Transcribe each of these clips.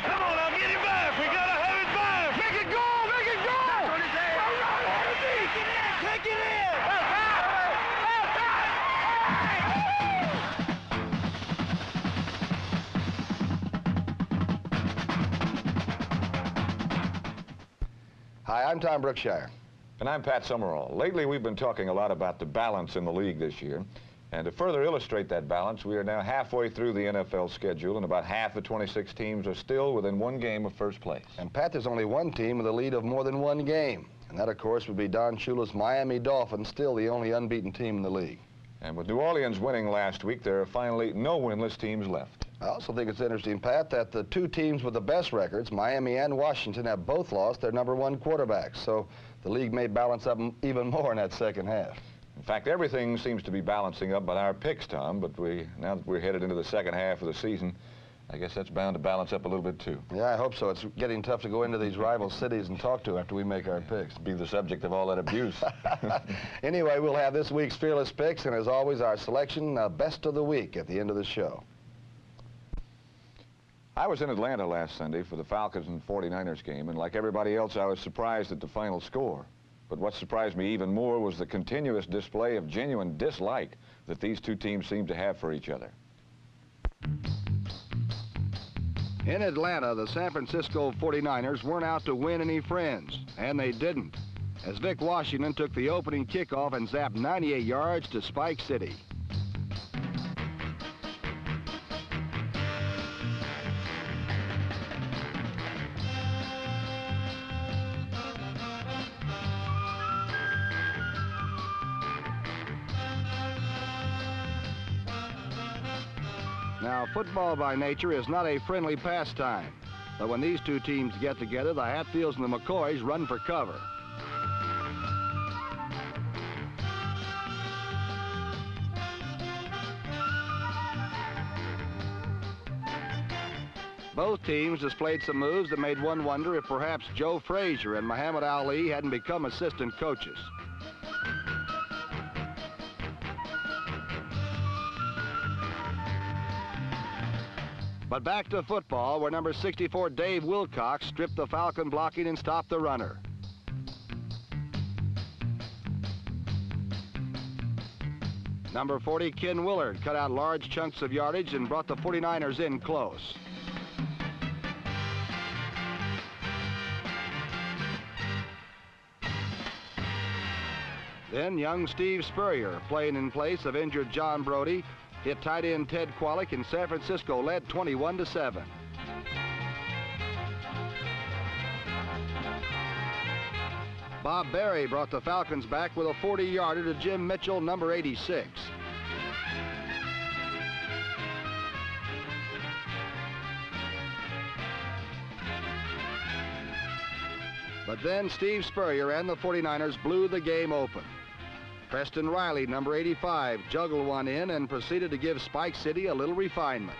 Come on, now get him back. We gotta have it back. Make it go! Make it go! That's what he said. All right, take it in. Take it in. Hi, I'm Tom Brookshire. And I'm Pat Summerall. Lately, we've been talking a lot about the balance in the league this year. And to further illustrate that balance, we are now halfway through the NFL schedule, and about half the 26 teams are still within one game of first place. And Pat, there's only one team with a lead of more than one game. And that, of course, would be Don Shula's Miami Dolphins, still the only unbeaten team in the league. And with New Orleans winning last week, there are finally no winless teams left. I also think it's interesting, Pat, that the two teams with the best records, Miami and Washington, have both lost their #1 quarterbacks. So the league may balance up even more in that second half. In fact, everything seems to be balancing up but our picks, Tom. But now that we're headed into the second half of the season, I guess that's bound to balance up a little bit, too. Yeah, I hope so. It's getting tough to go into these rival cities and talk to after we make our picks. Be the subject of all that abuse. Anyway, we'll have this week's Fearless Picks, and as always, our selection, Best of the Week at the end of the show. I was in Atlanta last Sunday for the Falcons and 49ers game, and like everybody else, I was surprised at the final score. But what surprised me even more was the continuous display of genuine dislike that these two teams seem to have for each other. In Atlanta, the San Francisco 49ers weren't out to win any friends, and they didn't, as Vic Washington took the opening kickoff and zapped 98 yards to Spike City. Now, football by nature is not a friendly pastime, but when these two teams get together, the Hatfields and the McCoys run for cover. Both teams displayed some moves that made one wonder if perhaps Joe Frazier and Muhammad Ali hadn't become assistant coaches. But back to football, where number 64 Dave Wilcox stripped the Falcon blocking and stopped the runner. Number 40 Ken Willard cut out large chunks of yardage and brought the 49ers in close. Then young Steve Spurrier, playing in place of injured John Brody, hit tight end Ted Kwolek, and San Francisco led 21-7. Bob Berry brought the Falcons back with a 40-yarder to Jim Mitchell, number 86. But then Steve Spurrier and the 49ers blew the game open. Preston Riley, number 85, juggled one in and proceeded to give Spike City a little refinement.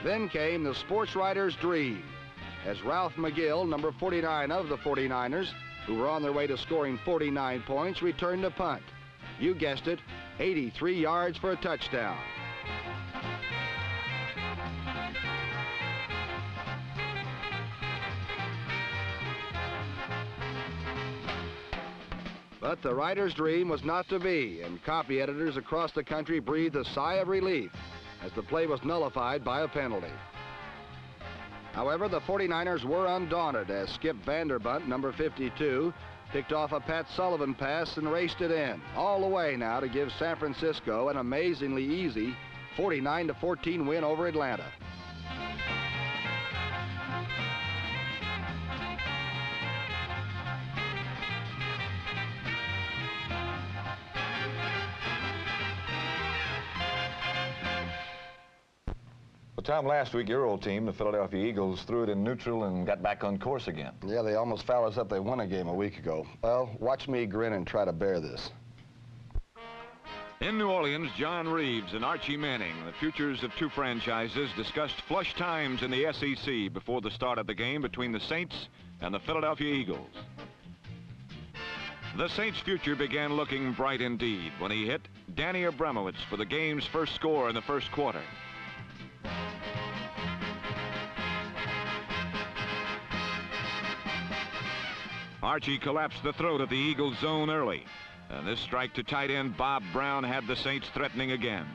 Then came the sports writer's dream, as Ralph McGill, number 49 of the 49ers, who were on their way to scoring 49 points, returned to punt. You guessed it, 83 yards for a touchdown. But the writer's dream was not to be, and copy editors across the country breathed a sigh of relief as the play was nullified by a penalty. However, the 49ers were undaunted as Skip Vanderbunt, number 52, picked off a Pat Sullivan pass and raced it in, all the way now to give San Francisco an amazingly easy 49-14 win over Atlanta. Tom, last week, your old team, the Philadelphia Eagles, threw it in neutral and got back on course again. Yeah, they almost fouled us up. They won a game a week ago. Well, watch me grin and try to bear this. In New Orleans, John Reeves and Archie Manning, the futures of two franchises, discussed flush times in the SEC before the start of the game between the Saints and the Philadelphia Eagles. The Saints' future began looking bright indeed when he hit Danny Abramowitz for the game's first score in the first quarter. Archie collapsed the throat of the Eagles' zone early, and this strike to tight end Bob Brown had the Saints threatening again.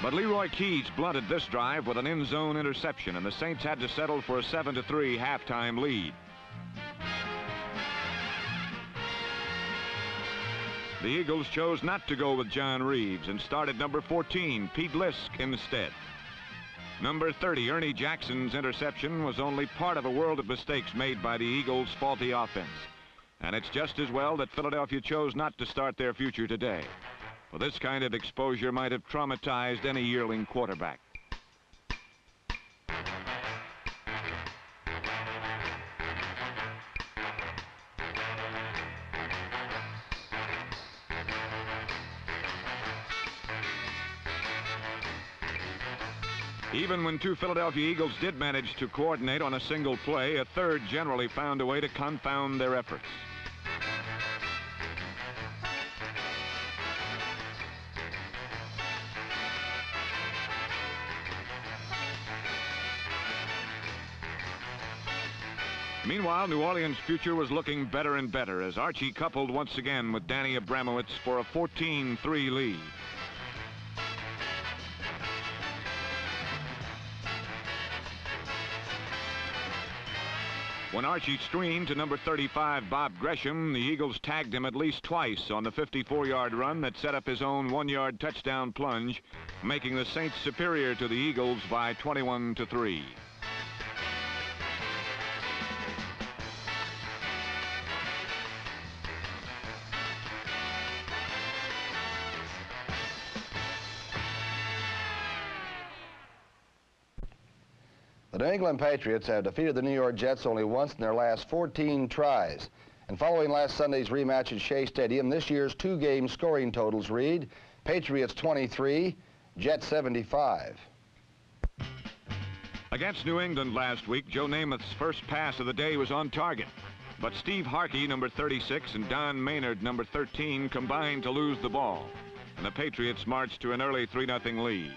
But Leroy Keys blunted this drive with an end-zone interception, and the Saints had to settle for a 7-3 halftime lead. The Eagles chose not to go with John Reeves and started number 14, Pete Lisk, instead. Number 30, Ernie Jackson's interception was only part of a world of mistakes made by the Eagles' faulty offense. And it's just as well that Philadelphia chose not to start their future today. For this kind of exposure might have traumatized any yearling quarterback. Even when two Philadelphia Eagles did manage to coordinate on a single play, a third generally found a way to confound their efforts. Meanwhile, New Orleans' future was looking better and better as Archie coupled once again with Danny Abramowitz for a 14-3 lead. When Archie streamed to number 35, Bob Gresham, the Eagles tagged him at least twice on the 54-yard run that set up his own 1-yard touchdown plunge, making the Saints superior to the Eagles by 21-3. The New England Patriots have defeated the New York Jets only once in their last 14 tries. And following last Sunday's rematch at Shea Stadium, this year's two-game scoring totals read Patriots 23, Jets 75. Against New England last week, Joe Namath's first pass of the day was on target. But Steve Harkey, number 36, and Don Maynard, number 13, combined to lose the ball. And the Patriots marched to an early 3-0 lead.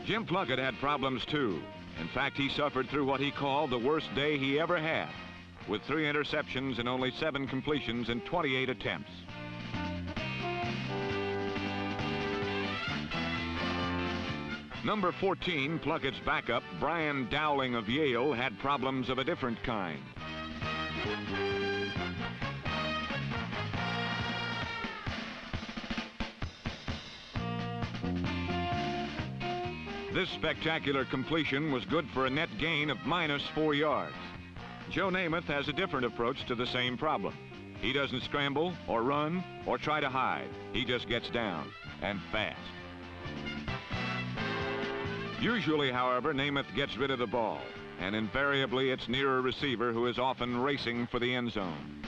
Jim Plunkett had problems too. In fact, he suffered through what he called the worst day he ever had, with 3 interceptions and only 7 completions in 28 attempts. Number 14, Plunkett's backup, Brian Dowling of Yale, had problems of a different kind. This spectacular completion was good for a net gain of -4 yards. Joe Namath has a different approach to the same problem. He doesn't scramble or run or try to hide. He just gets down, and fast. Usually, however, Namath gets rid of the ball, and invariably it's near a receiver who is often racing for the end zone.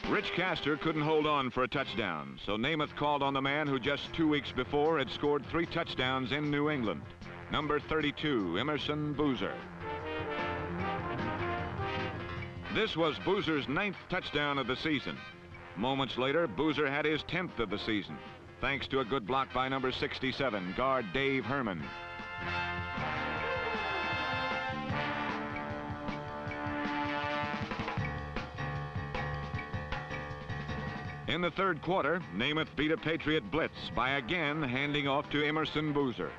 Rich Castor couldn't hold on for a touchdown, so Namath called on the man who just 2 weeks before had scored 3 touchdowns in New England, number 32, Emerson Boozer. This was Boozer's 9th touchdown of the season. Moments later, Boozer had his 10th of the season, thanks to a good block by number 67, guard Dave Herman. In the third quarter, Namath beat a Patriot blitz by again handing off to Emerson Boozer.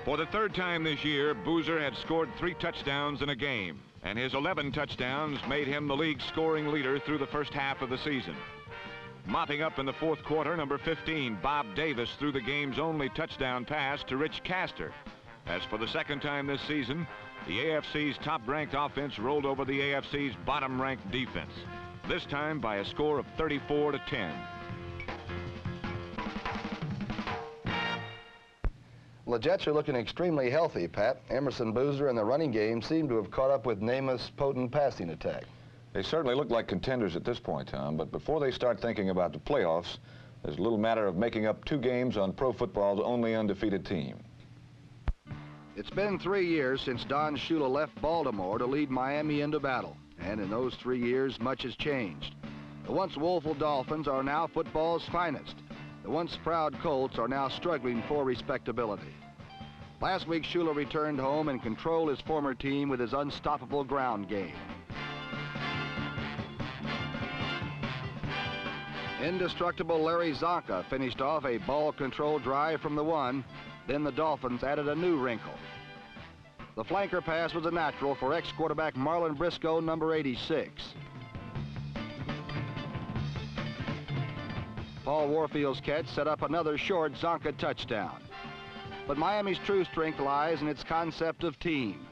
For the third time this year, Boozer had scored 3 touchdowns in a game, and his 11 touchdowns made him the league scoring leader through the first half of the season. Mopping up in the fourth quarter, number 15, Bob Davis, threw the game's only touchdown pass to Rich Castor. As for the second time this season, the AFC's top-ranked offense rolled over the AFC's bottom-ranked defense, this time by a score of 34-10. Well, the Jets are looking extremely healthy, Pat. Emerson Boozer and the running game seem to have caught up with Namath's potent passing attack. They certainly look like contenders at this point, Tom, but before they start thinking about the playoffs, there's a little matter of making up 2 games on pro football's only undefeated team. It's been 3 years since Don Shula left Baltimore to lead Miami into battle, and in those 3 years, much has changed. The once woeful Dolphins are now football's finest. The once proud Colts are now struggling for respectability. Last week, Shula returned home and controlled his former team with his unstoppable ground game. Indestructible Larry Zonka finished off a ball control drive from the 1. Then the Dolphins added a new wrinkle. The flanker pass was a natural for ex-quarterback Marlon Briscoe, number 86. Paul Warfield's catch set up another short Zonka touchdown. But Miami's true strength lies in its concept of team.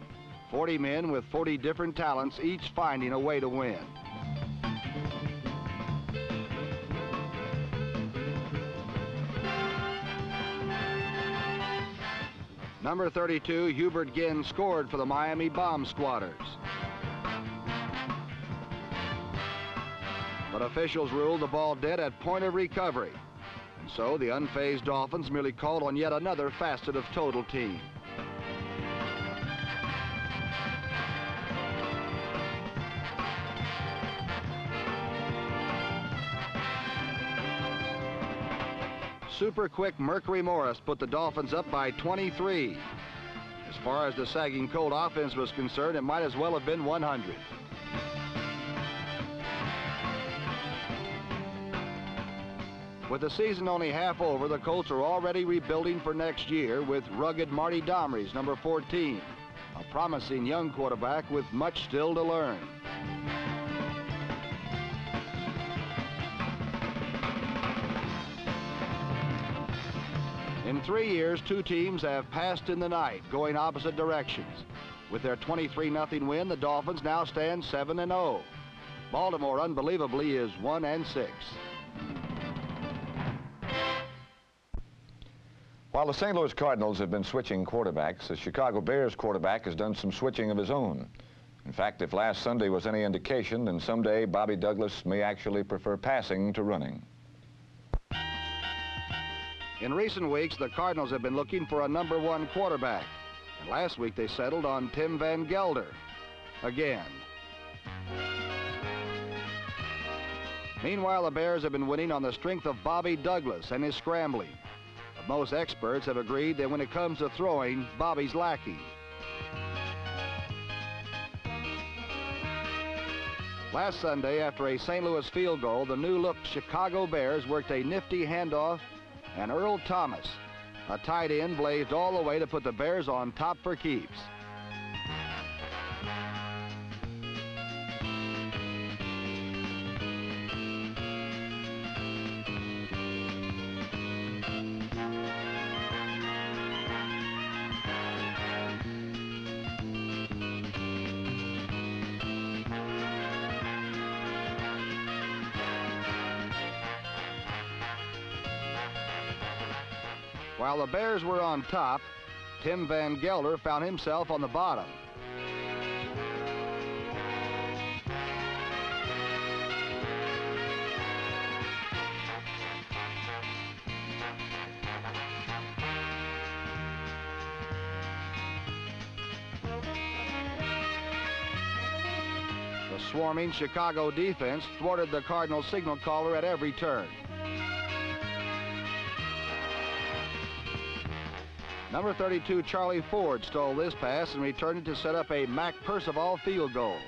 40 men with 40 different talents, each finding a way to win. Number 32, Hubert Ginn, scored for the Miami Bomb Squatters. But officials ruled the ball dead at point of recovery. And so the unfazed Dolphins merely called on yet another facet of total team. Super quick Mercury Morris put the Dolphins up by 23. As far as the sagging Colt offense was concerned, it might as well have been 100. With the season only half over, the Colts are already rebuilding for next year with rugged Marty Domrys, number 14, a promising young quarterback with much still to learn. In 3 years, 2 teams have passed in the night, going opposite directions. With their 23-0 win, the Dolphins now stand 7-0. Baltimore, unbelievably, is 1-6. While the St. Louis Cardinals have been switching quarterbacks, the Chicago Bears quarterback has done some switching of his own. In fact, if last Sunday was any indication, then someday Bobby Douglas may actually prefer passing to running. In recent weeks, the Cardinals have been looking for a number 1 quarterback. And last week, they settled on Tim Van Gelder. Again. Meanwhile, the Bears have been winning on the strength of Bobby Douglas and his scrambling. But most experts have agreed that when it comes to throwing, Bobby's lacking. Last Sunday, after a St. Louis field goal, the new-look Chicago Bears worked a nifty handoff, and Earl Thomas, a tight end, blazed all the way to put the Bears on top for keeps. While the Bears were on top, Tim Van Gelder found himself on the bottom. The swarming Chicago defense thwarted the Cardinal signal caller at every turn. Number 32, Charlie Ford, stole this pass and returned it to set up a Mac Percival field goal.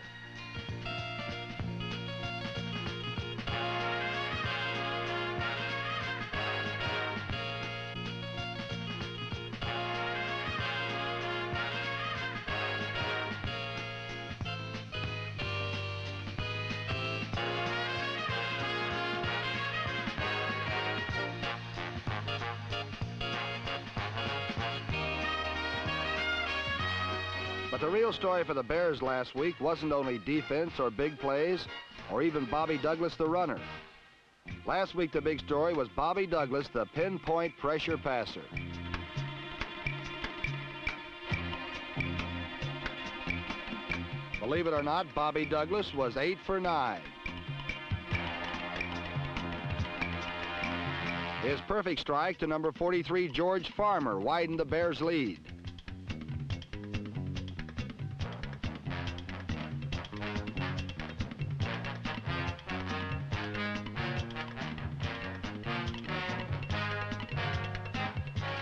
But the real story for the Bears last week wasn't only defense or big plays or even Bobby Douglas, the runner. Last week, the big story was Bobby Douglas, the pinpoint pressure passer. Believe it or not, Bobby Douglas was 8 for 9. His perfect strike to number 43, George Farmer, widened the Bears' lead.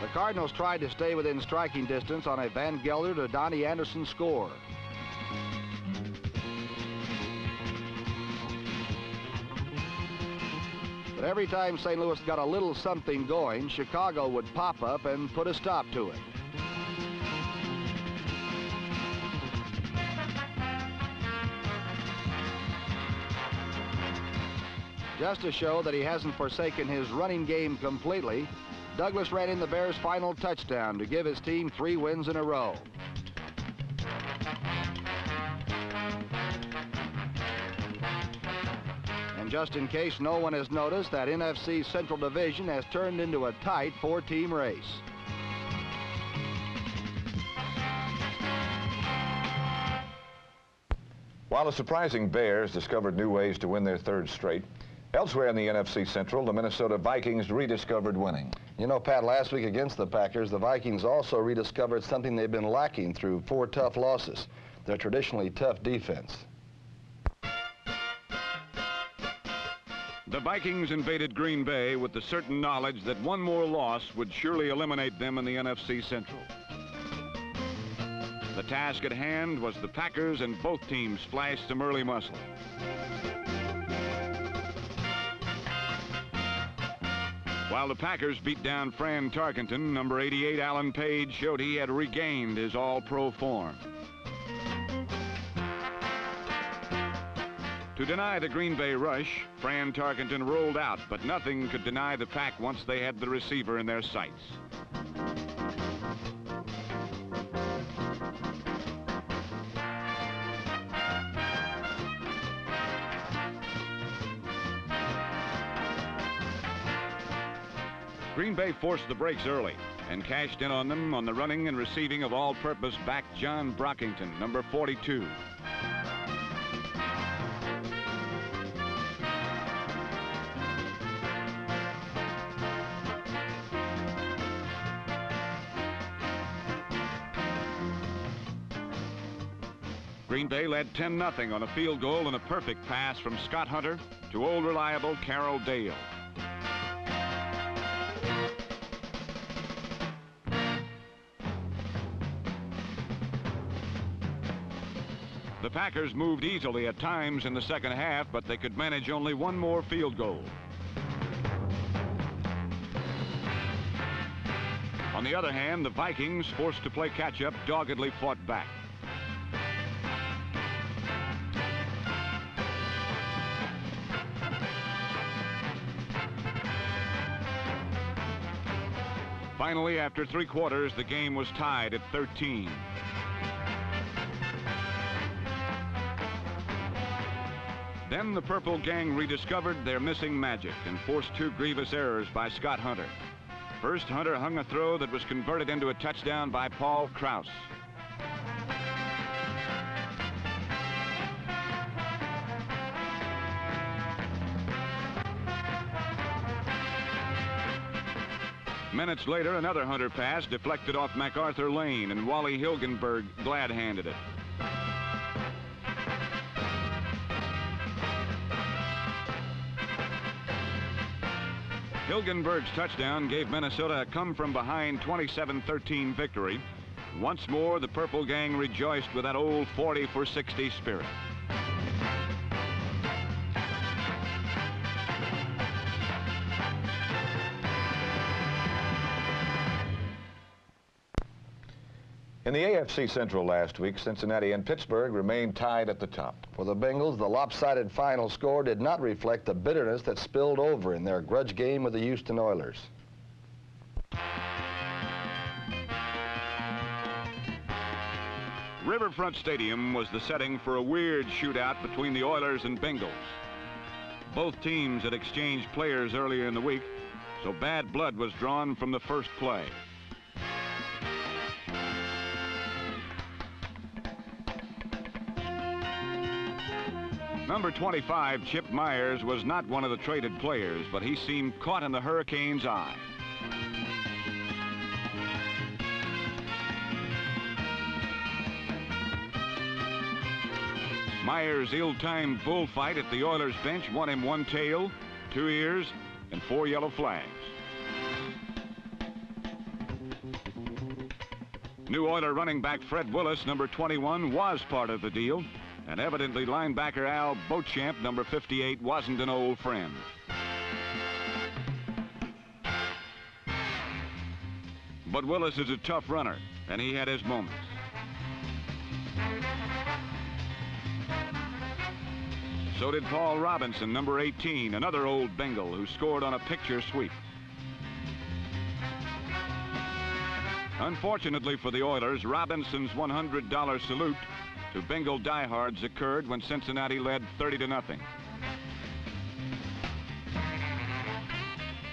The Cardinals tried to stay within striking distance on a Van Gelder to Donnie Anderson score. But every time St. Louis got a little something going, Chicago would pop up and put a stop to it. Just to show that he hasn't forsaken his running game completely, Douglas ran in the Bears' final touchdown to give his team 3 wins in a row. And just in case no one has noticed, that NFC Central Division has turned into a tight 4-team race. While the surprising Bears discovered new ways to win their 3rd straight, elsewhere in the NFC Central, the Minnesota Vikings rediscovered winning. You know, Pat, last week against the Packers, the Vikings also rediscovered something they've been lacking through 4 tough losses: their traditionally tough defense. The Vikings invaded Green Bay with the certain knowledge that one more loss would surely eliminate them in the NFC Central. The task at hand was the Packers, and both teams splashed some early muscle. While the Packers beat down Fran Tarkenton, number 88 Alan Page showed he had regained his all-pro form. To deny the Green Bay rush, Fran Tarkenton rolled out, but nothing could deny the Pack once they had the receiver in their sights. Green Bay forced the brakes early and cashed in on them on the running and receiving of all-purpose back John Brockington, number 42. Green Bay led 10-0 on a field goal and a perfect pass from Scott Hunter to old reliable Carroll Dale. The Packers moved easily at times in the second half, but they could manage only one more field goal. On the other hand, the Vikings, forced to play catch-up, doggedly fought back. Finally, after 3 quarters, the game was tied at 13. Then the Purple Gang rediscovered their missing magic and forced 2 grievous errors by Scott Hunter. First, Hunter hung a throw that was converted into a touchdown by Paul Krause. Minutes later, another Hunter pass deflected off MacArthur Lane, and Wally Hilgenberg glad-handed it. Hilgenberg's touchdown gave Minnesota a come-from-behind 27-13 victory. Once more, the Purple Gang rejoiced with that old 40-for-60 spirit. In the AFC Central last week, Cincinnati and Pittsburgh remained tied at the top. For the Bengals, the lopsided final score did not reflect the bitterness that spilled over in their grudge game with the Houston Oilers. Riverfront Stadium was the setting for a weird shootout between the Oilers and Bengals. Both teams had exchanged players earlier in the week, so bad blood was drawn from the first play. Number 25, Chip Myers, was not one of the traded players, but he seemed caught in the Hurricane's eye. Myers' ill-timed bullfight at the Oilers bench won him 1 tail, 2 ears, and 4 yellow flags. New Oiler running back Fred Willis, number 21, was part of the deal, and evidently linebacker Al Beauchamp, number 58, wasn't an old friend. But Willis is a tough runner, and he had his moments. So did Paul Robinson, number 18, another old Bengal who scored on a picture sweep. Unfortunately for the Oilers, Robinson's $100 salute to Bengal diehards occurred when Cincinnati led 30-0.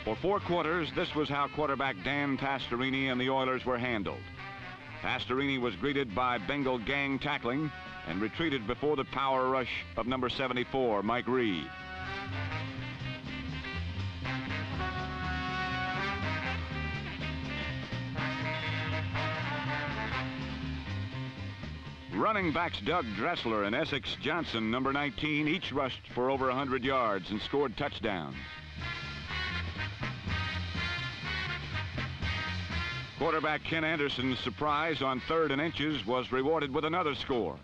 For 4 quarters, this was how quarterback Dan Pastorini and the Oilers were handled. Pastorini was greeted by Bengal gang tackling and retreated before the power rush of number 74, Mike Reed. Running backs Doug Dressler and Essex Johnson, number 19, each rushed for over 100 yards and scored touchdowns. Quarterback Ken Anderson's surprise on 3rd and inches was rewarded with another score.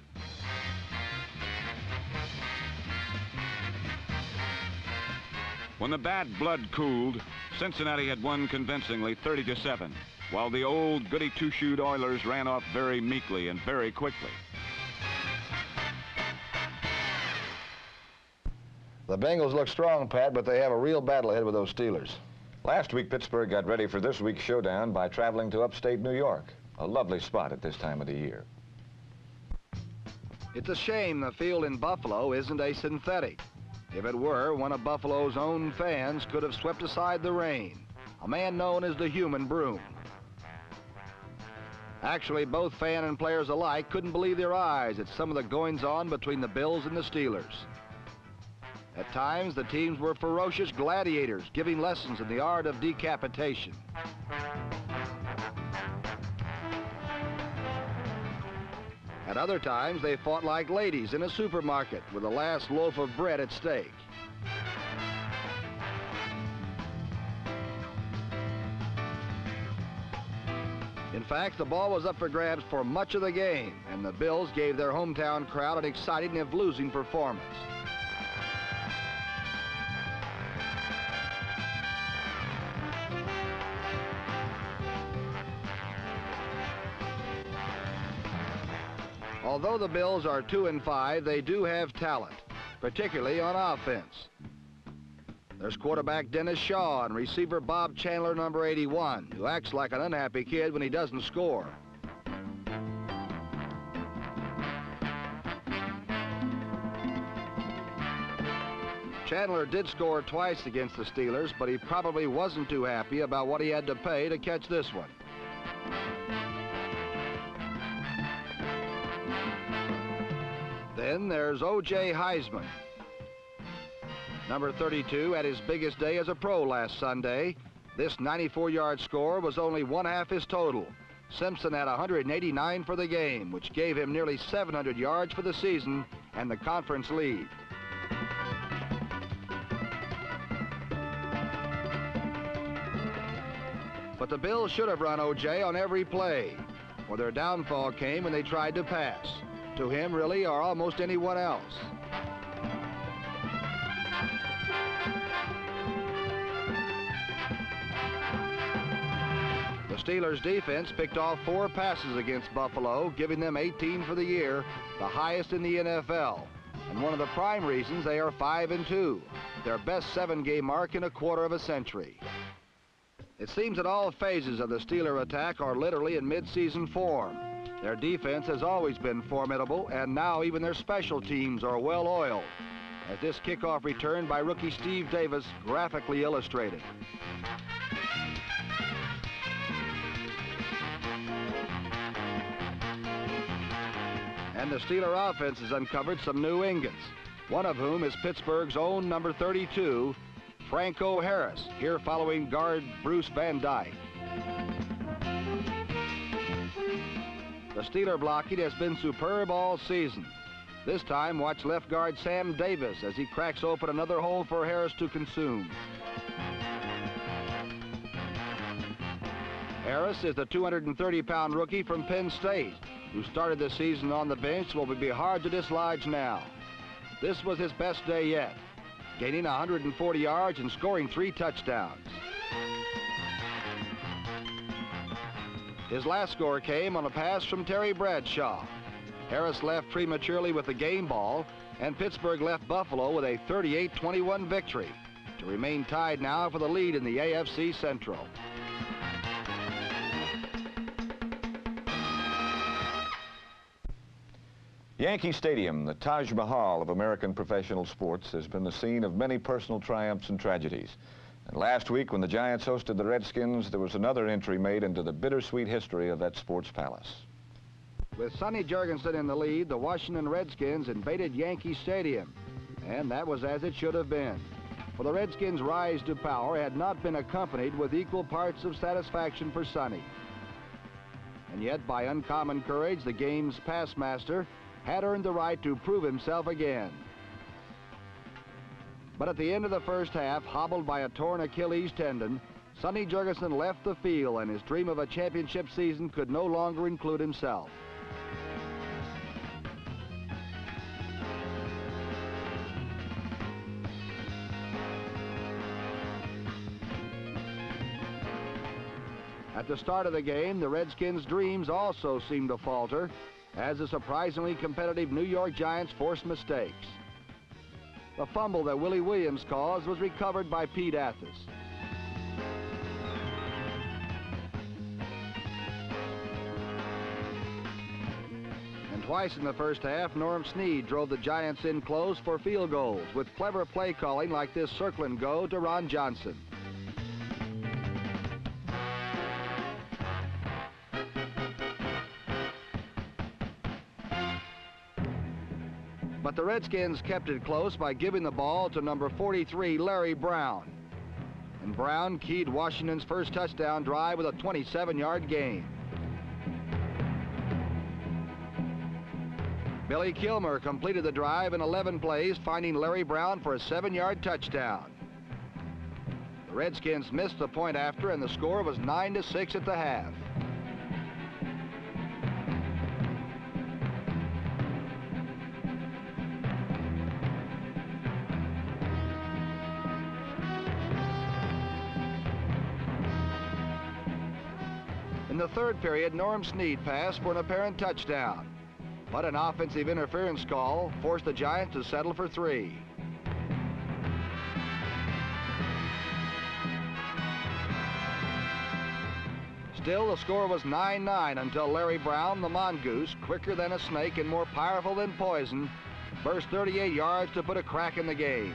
When the bad blood cooled, Cincinnati had won convincingly 30-7, while the old goody two-shoed Oilers ran off very meekly and very quickly. The Bengals look strong, Pat, but they have a real battle ahead with those Steelers. Last week, Pittsburgh got ready for this week's showdown by traveling to upstate New York, a lovely spot at this time of the year. It's a shame the field in Buffalo isn't a synthetic. If it were, one of Buffalo's own fans could have swept aside the rain, a man known as the Human Broom. Actually, both fan and players alike couldn't believe their eyes at some of the goings-on between the Bills and the Steelers. At times, the teams were ferocious gladiators, giving lessons in the art of decapitation. At other times, they fought like ladies in a supermarket with the last loaf of bread at stake. In fact, the ball was up for grabs for much of the game, and the Bills gave their hometown crowd an exciting if losing performance. Although the Bills are 2-5, they do have talent, particularly on offense. There's quarterback Dennis Shaw and receiver Bob Chandler, number 81, who acts like an unhappy kid when he doesn't score. Chandler did score twice against the Steelers, but he probably wasn't too happy about what he had to pay to catch this one. Then there's O.J. Heisman. Number 32 had his biggest day as a pro last Sunday. This 94-yard score was only 1/2 his total. Simpson had 189 for the game, which gave him nearly 700 yards for the season and the conference lead. But the Bills should have run O.J. on every play, for their downfall came when they tried to pass. To him, really, or almost anyone else. The Steelers' defense picked off 4 passes against Buffalo, giving them 18 for the year, the highest in the NFL, and one of the prime reasons they are 5-2, their best 7-game mark in a quarter of a century. It seems that all phases of the Steeler attack are literally in mid-season form. Their defense has always been formidable, and now even their special teams are well-oiled, as this kickoff return by rookie Steve Davis graphically illustrated. And the Steeler offense has uncovered some new ingots. one of whom is Pittsburgh's own number 32, Franco Harris, here following guard Bruce Van Dyke. The Steeler blocking has been superb all season. This time, watch left guard Sam Davis as he cracks open another hole for Harris to consume. Harris is the 230-pound rookie from Penn State, who started the season on the bench and will be hard to dislodge now. This was his best day yet, gaining 140 yards and scoring 3 touchdowns. His last score came on a pass from Terry Bradshaw. Harris left prematurely with the game ball, and Pittsburgh left Buffalo with a 38-21 victory to remain tied now for the lead in the AFC Central. Yankee Stadium, the Taj Mahal of American professional sports, has been the scene of many personal triumphs and tragedies. And last week, when the Giants hosted the Redskins, there was another entry made into the bittersweet history of that sports palace. With Sonny Jurgensen in the lead, the Washington Redskins invaded Yankee Stadium, and that was as it should have been. For the Redskins' rise to power had not been accompanied with equal parts of satisfaction for Sonny. And yet, by uncommon courage, the game's pass master had earned the right to prove himself again. But at the end of the first half, hobbled by a torn Achilles tendon, Sonny Jurgensen left the field, and his dream of a championship season could no longer include himself. At the start of the game, the Redskins' dreams also seemed to falter as the surprisingly competitive New York Giants forced mistakes. The fumble that Willie Williams caused was recovered by Pete Athas. And twice in the first half, Norm Snead drove the Giants in close for field goals with clever play calling like this circle and go to Ron Johnson. But the Redskins kept it close by giving the ball to number 43, Larry Brown. And Brown keyed Washington's first touchdown drive with a 27-yard gain. Billy Kilmer completed the drive in 11 plays, finding Larry Brown for a 7-yard touchdown. The Redskins missed the point after, and the score was 9-6 at the half. In the third period, Norm Snead passed for an apparent touchdown, but an offensive interference call forced the Giants to settle for 3. Still, the score was 9-9 until Larry Brown, the mongoose, quicker than a snake and more powerful than poison, burst 38 yards to put a crack in the game.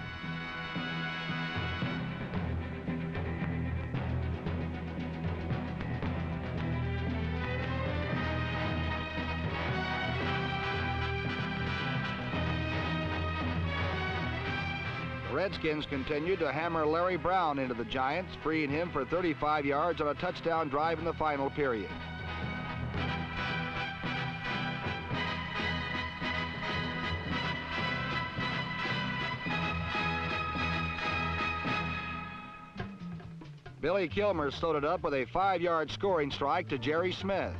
Redskins continued to hammer Larry Brown into the Giants, freeing him for 35 yards on a touchdown drive in the final period. Billy Kilmer slowed it up with a 5-yard scoring strike to Jerry Smith.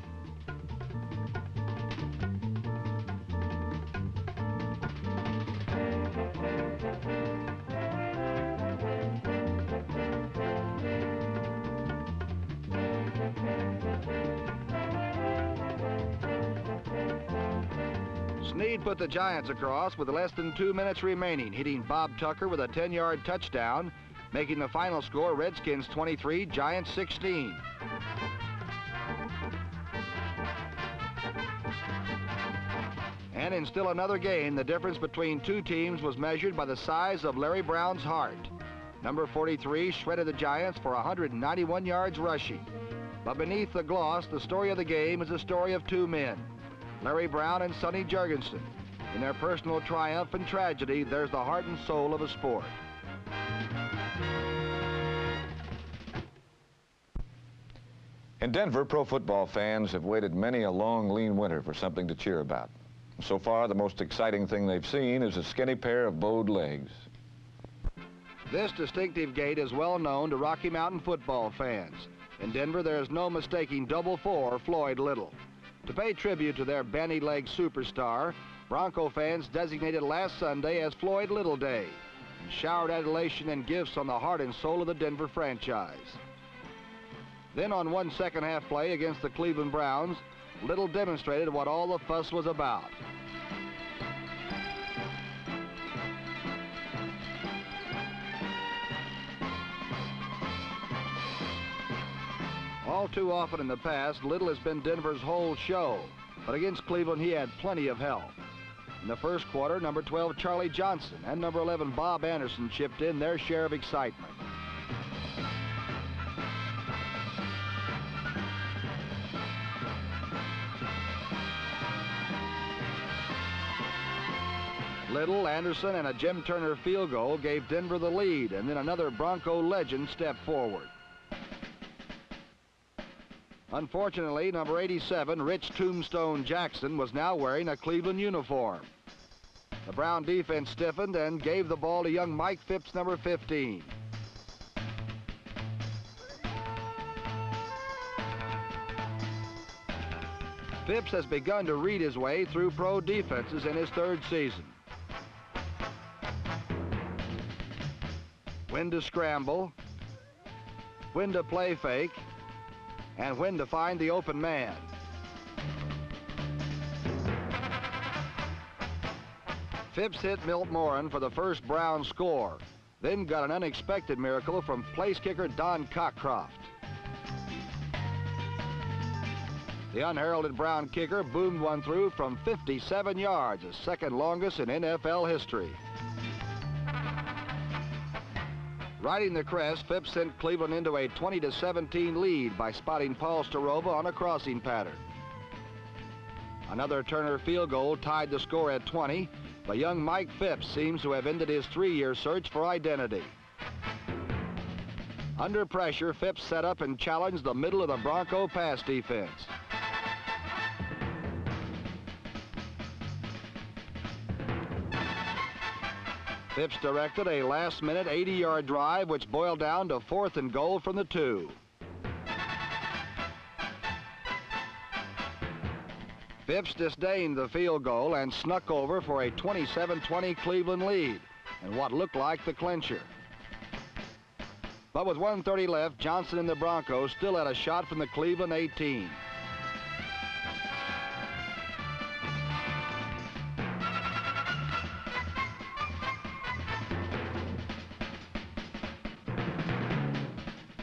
Snead put the Giants across with less than 2 minutes remaining, hitting Bob Tucker with a 10-yard touchdown, making the final score Redskins 23, Giants 16. And in still another game, the difference between two teams was measured by the size of Larry Brown's heart. Number 43 shredded the Giants for 191 yards rushing. But beneath the gloss, the story of the game is the story of two men, Larry Brown and Sonny Jurgensen, In their personal triumph and tragedy, there's the heart and soul of a sport. In Denver, pro football fans have waited many a long, lean winter for something to cheer about. So far, the most exciting thing they've seen is a skinny pair of bowed legs. This distinctive gait is well known to Rocky Mountain football fans. In Denver, there is no mistaking Double 4 Floyd Little. To pay tribute to their bandy-leg superstar, Bronco fans designated last Sunday as Floyd Little Day and showered adulation and gifts on the heart and soul of the Denver franchise. Then on one second-half play against the Cleveland Browns, Little demonstrated what all the fuss was about. All too often in the past, Little has been Denver's whole show, but against Cleveland he had plenty of help. In the first quarter, number 12 Charlie Johnson and number 11 Bob Anderson chipped in their share of excitement. Little, Anderson, and a Jim Turner field goal gave Denver the lead, and then another Bronco legend stepped forward. Unfortunately, number 87, Rich Tombstone Jackson, was now wearing a Cleveland uniform. The Brown defense stiffened and gave the ball to young Mike Phipps, number 15. Phipps has begun to read his way through pro defenses in his third season. When to scramble, when to play fake, and when to find the open man. Phipps hit Milt Morin for the first Brown score, then got an unexpected miracle from place kicker Don Cockcroft. The unheralded Brown kicker boomed one through from 57 yards, the second longest in NFL history. Riding the crest, Phipps sent Cleveland into a 20-17 lead by spotting Paul Starova on a crossing pattern. Another Turner field goal tied the score at 20, but young Mike Phipps seems to have ended his 3-year search for identity. Under pressure, Phipps set up and challenged the middle of the Bronco pass defense. Phipps directed a last-minute 80-yard drive, which boiled down to 4th and goal from the 2. Phipps disdained the field goal and snuck over for a 27-20 Cleveland lead and what looked like the clincher. But with 1:30 left, Johnson and the Broncos still had a shot from the Cleveland 18.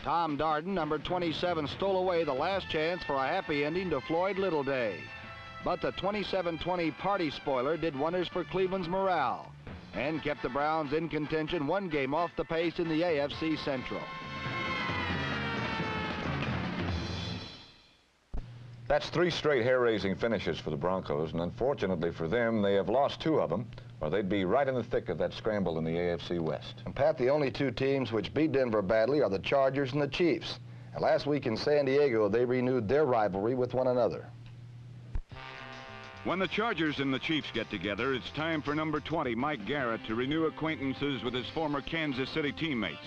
Tom Darden, number 27, stole away the last chance for a happy ending to Floyd Little Day. But the 27-20 party spoiler did wonders for Cleveland's morale and kept the Browns in contention one game off the pace in the AFC Central. That's 3 straight hair-raising finishes for the Broncos, and unfortunately for them, they have lost 2 of them, or they'd be right in the thick of that scramble in the AFC West. And Pat, the only 2 teams which beat Denver badly are the Chargers and the Chiefs. And last week in San Diego, they renewed their rivalry with one another. When the Chargers and the Chiefs get together, it's time for number 20, Mike Garrett, to renew acquaintances with his former Kansas City teammates.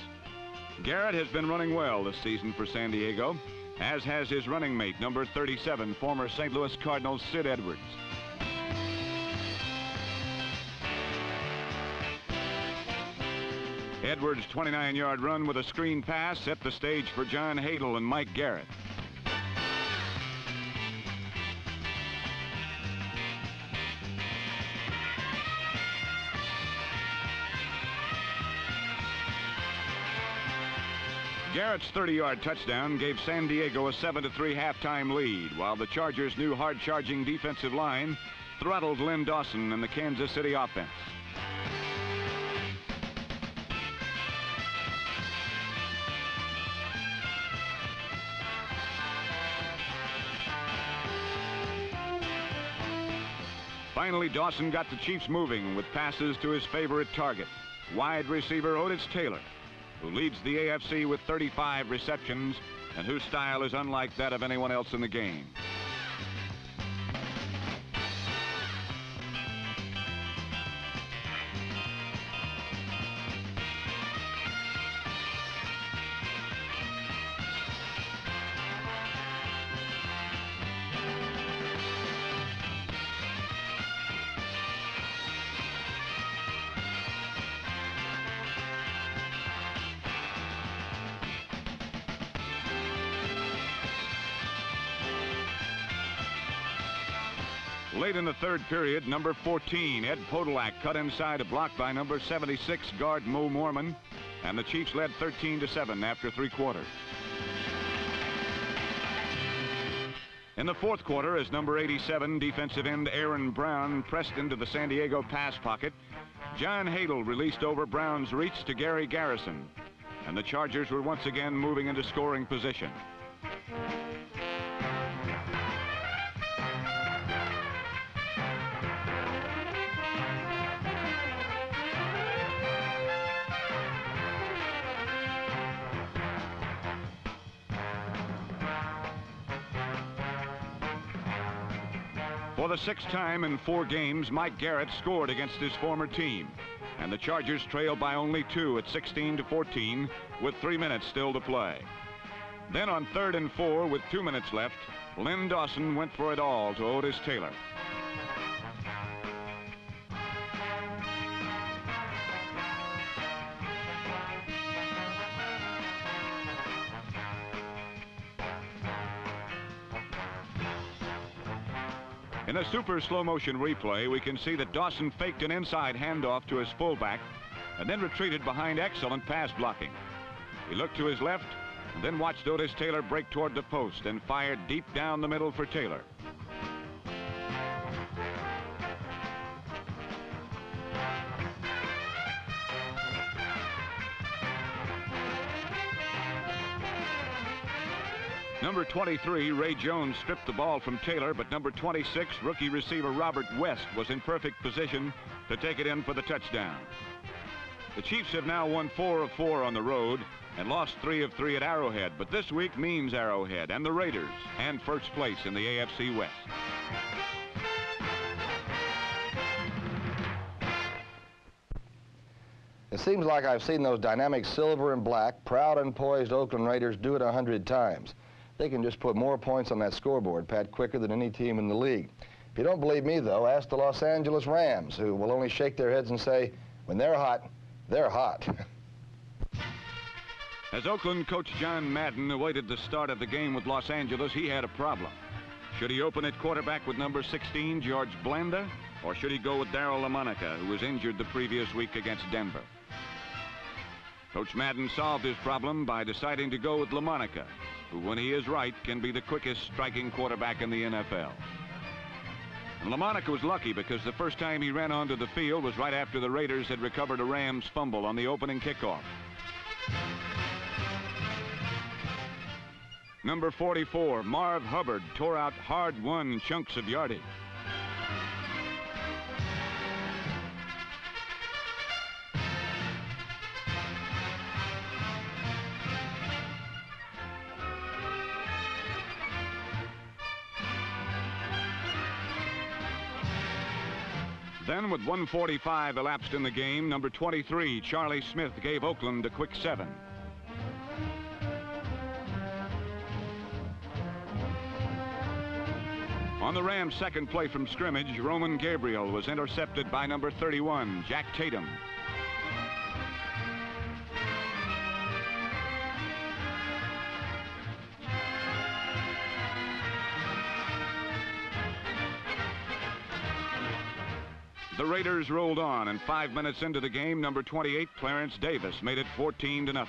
Garrett has been running well this season for San Diego, as has his running mate, number 37, former St. Louis Cardinals Sid Edwards. Edwards' 29-yard run with a screen pass set the stage for John Hadel and Mike Garrett. Garrett's 30-yard touchdown gave San Diego a 7-3 halftime lead, while the Chargers' new hard-charging defensive line throttled Lynn Dawson and the Kansas City offense. Finally, Dawson got the Chiefs moving with passes to his favorite target, wide receiver Otis Taylor, who leads the AFC with 35 receptions and whose style is unlike that of anyone else in the game. Late in the third period, number 14, Ed Podolak, cut inside a block by number 76, guard Mo Mormon, and the Chiefs led 13-7 after 3 quarters. In the fourth quarter, as number 87, defensive end Aaron Brown pressed into the San Diego pass pocket, John Hadel released over Brown's reach to Gary Garrison, and the Chargers were once again moving into scoring position. For the 6th time in 4 games, Mike Garrett scored against his former team, and the Chargers trailed by only 2 at 16-14 with 3 minutes still to play. Then on 3rd and 4 with 2 minutes left, Lynn Dawson went for it all to Otis Taylor. In a super slow-motion replay, we can see that Dawson faked an inside handoff to his fullback and then retreated behind excellent pass blocking. He looked to his left and then watched Otis Taylor break toward the post and fired deep down the middle for Taylor. Number 23, Ray Jones, stripped the ball from Taylor, but number 26, rookie receiver Robert West, was in perfect position to take it in for the touchdown. The Chiefs have now won 4 of 4 on the road and lost 3 of 3 at Arrowhead, but this week means Arrowhead and the Raiders and first place in the AFC West. It seems like I've seen those dynamic silver and black, proud and poised Oakland Raiders do it 100 times. They can just put more points on that scoreboard, Pat, quicker than any team in the league. If you don't believe me, though, ask the Los Angeles Rams, who will only shake their heads and say, when they're hot, they're hot. As Oakland coach John Madden awaited the start of the game with Los Angeles, he had a problem. Should he open at quarterback with number 16, George Blanda, or should he go with Darryl LaMonica, who was injured the previous week against Denver? Coach Madden solved his problem by deciding to go with LaMonica, who, when he is right, can be the quickest striking quarterback in the NFL. And LaMonica was lucky because the first time he ran onto the field was right after the Raiders had recovered a Rams fumble on the opening kickoff. Number 44, Marv Hubbard, tore out hard-won chunks of yardage. Then, with 1:45 elapsed in the game, number 23, Charlie Smith, gave Oakland a quick 7. On the Rams' second play from scrimmage, Roman Gabriel was intercepted by number 31, Jack Tatum. The Raiders rolled on, and 5 minutes into the game, number 28, Clarence Davis, made it 14-0.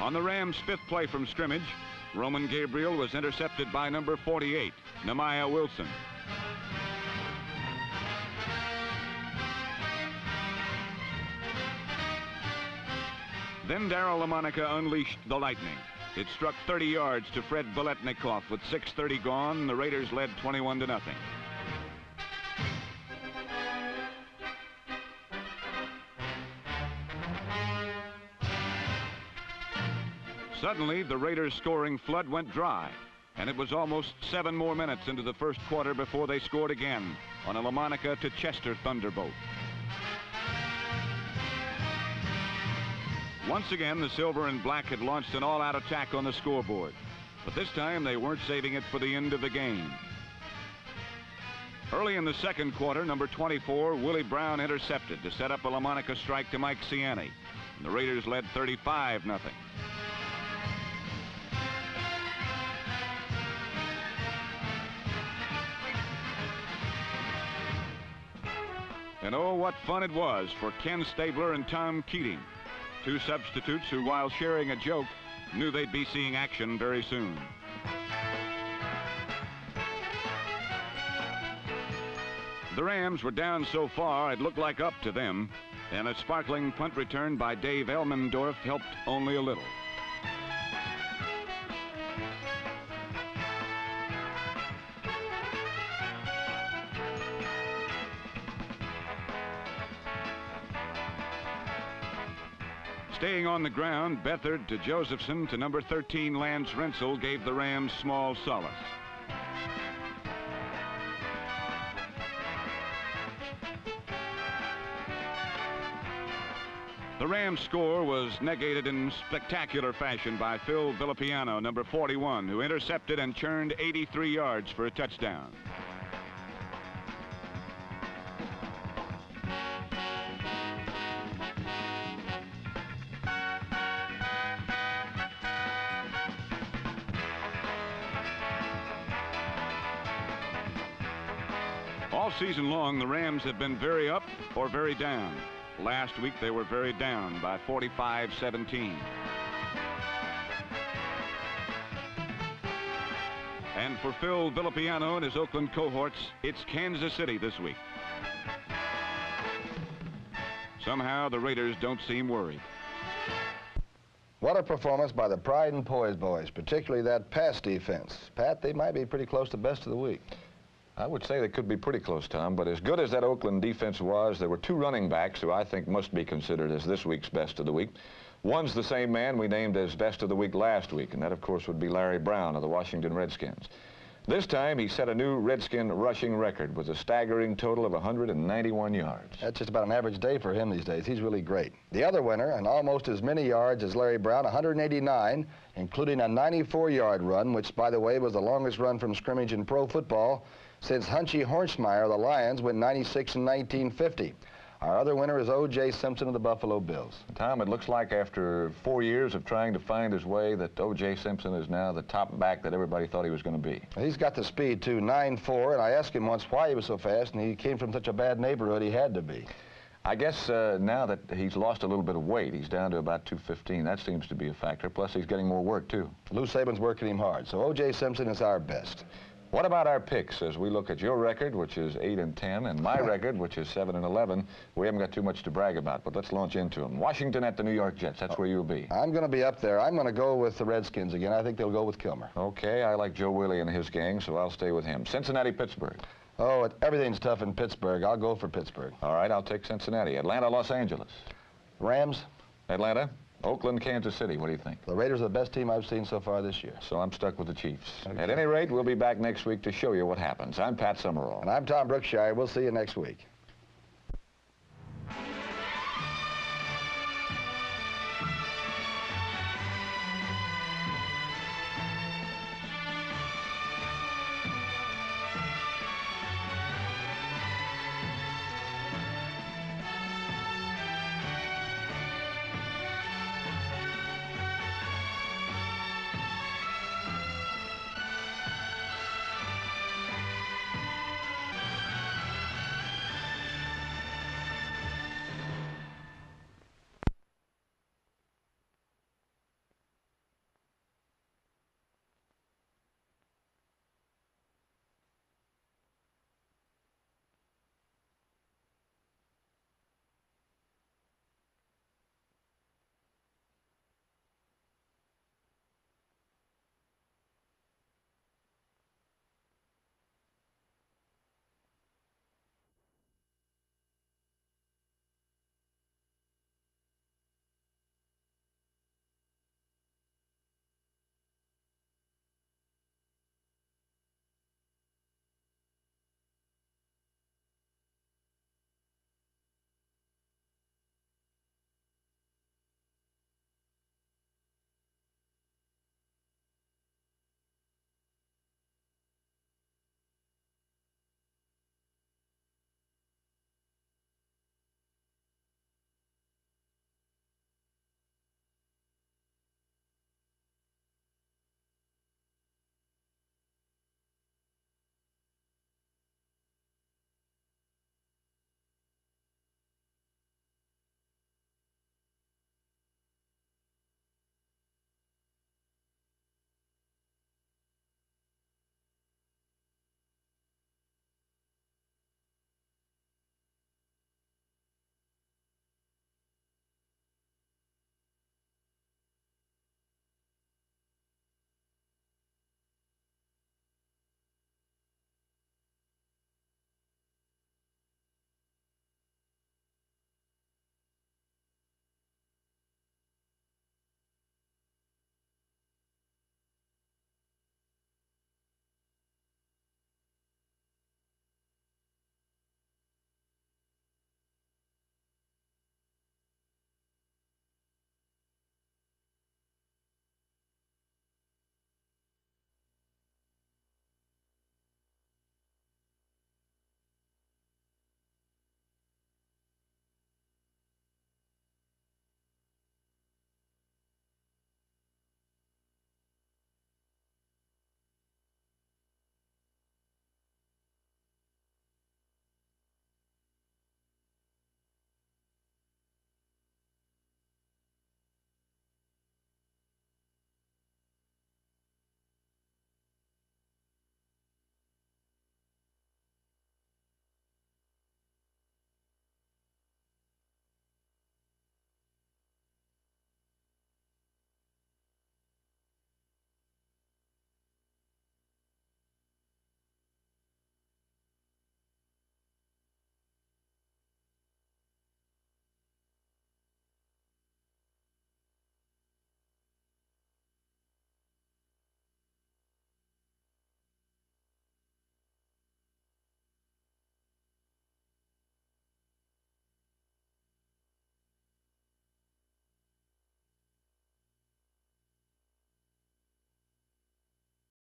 On the Rams' fifth play from scrimmage, Roman Gabriel was intercepted by number 48, Nehemiah Wilson. Then Darryl LaMonica unleashed the lightning. It struck 30 yards to Fred Biletnikoff. With 6:30 gone, the Raiders led 21-0. Suddenly, the Raiders' scoring flood went dry, and it was almost 7 more minutes into the first quarter before they scored again on a LaMonica to Chester thunderbolt. Once again, the silver and black had launched an all-out attack on the scoreboard, but this time they weren't saving it for the end of the game. Early in the second quarter, number 24, Willie Brown, intercepted to set up a LaMonica strike to Mike Ciani, and the Raiders led 35-0. And oh, what fun it was for Ken Stabler and Tom Keating, two substitutes who, while sharing a joke, knew they'd be seeing action very soon. The Rams were down so far it looked like up to them, and a sparkling punt return by Dave Elmendorf helped only a little. Staying on the ground, Beathard to Josephson to number 13, Lance Rensel, gave the Rams small solace. The Rams' score was negated in spectacular fashion by Phil Villapiano, number 41, who intercepted and churned 83 yards for a touchdown. All season long, the Rams have been very up or very down. Last week, they were very down by 45-17. And for Phil Villapiano and his Oakland cohorts, it's Kansas City this week. Somehow, the Raiders don't seem worried. What a performance by the Pride and Poise boys, particularly that pass defense. Pat, they might be pretty close to best of the week. I would say they could be pretty close, Tom, but as good as that Oakland defense was, there were two running backs who I think must be considered as this week's best of the week. One's the same man we named as best of the week last week, and that, of course, would be Larry Brown of the Washington Redskins. This time, he set a new Redskin rushing record with a staggering total of 191 yards. That's just about an average day for him these days. He's really great. The other winner, and almost as many yards as Larry Brown, 189, including a 94-yard run, which, by the way, was the longest run from scrimmage in pro football since Hunchy Hornsmeyer of the Lions went 96 in 1950. Our other winner is O.J. Simpson of the Buffalo Bills. Tom, it looks like after 4 years of trying to find his way that O.J. Simpson is now the top back that everybody thought he was going to be. He's got the speed, too, 9'4", and I asked him once why he was so fast, and he came from such a bad neighborhood he had to be. I guess now that he's lost a little bit of weight, he's down to about 215. That seems to be a factor. Plus, he's getting more work, too. Lou Saban's working him hard, so O.J. Simpson is our best. What about our picks as we look at your record, which is 8-10, and my record, which is 7-11? We haven't got too much to brag about, but let's launch into them. Washington at the New York Jets. That's where you'll be. I'm going to be up there. I'm going to go with the Redskins again. I think they'll go with Kilmer. Okay, I like Joe Willie and his gang, so I'll stay with him. Cincinnati, Pittsburgh. Oh, everything's tough in Pittsburgh. I'll go for Pittsburgh. All right, I'll take Cincinnati. Atlanta, Los Angeles. Rams. Atlanta. Oakland, Kansas City. What do you think? The Raiders are the best team I've seen so far this year. So I'm stuck with the Chiefs. Okay. At any rate, we'll be back next week to show you what happens. I'm Pat Summerall. And I'm Tom Brookshire. We'll see you next week.